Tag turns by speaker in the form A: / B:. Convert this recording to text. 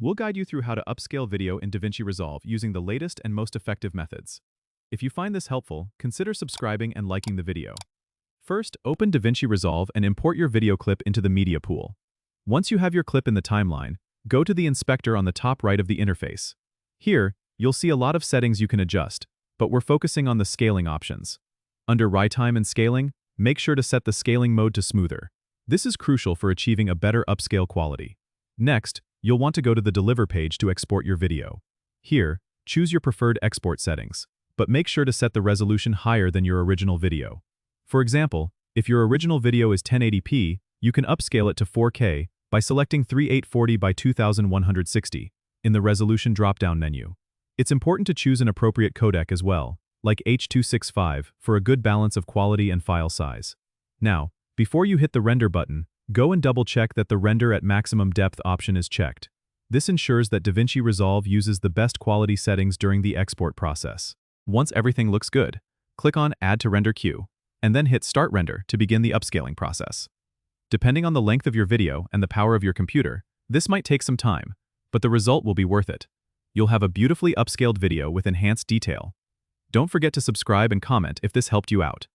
A: We'll guide you through how to upscale video in DaVinci Resolve using the latest and most effective methods. If you find this helpful, consider subscribing and liking the video. First, open DaVinci Resolve and import your video clip into the media pool. Once you have your clip in the timeline, go to the inspector on the top right of the interface. Here, you'll see a lot of settings you can adjust, but we're focusing on the scaling options. Under Time and Scaling, make sure to set the scaling mode to smoother. This is crucial for achieving a better upscale quality. Next, you'll want to go to the Deliver page to export your video. Here, choose your preferred export settings, but make sure to set the resolution higher than your original video. For example, if your original video is 1080p, you can upscale it to 4K by selecting 3840 by 2160 in the Resolution drop-down menu. It's important to choose an appropriate codec as well, like H.265, for a good balance of quality and file size. Now, before you hit the Render button, go and double-check that the Render at Maximum Depth option is checked. This ensures that DaVinci Resolve uses the best quality settings during the export process. Once everything looks good, click on Add to Render Queue, and then hit Start Render to begin the upscaling process. Depending on the length of your video and the power of your computer, this might take some time, but the result will be worth it. You'll have a beautifully upscaled video with enhanced detail. Don't forget to subscribe and comment if this helped you out.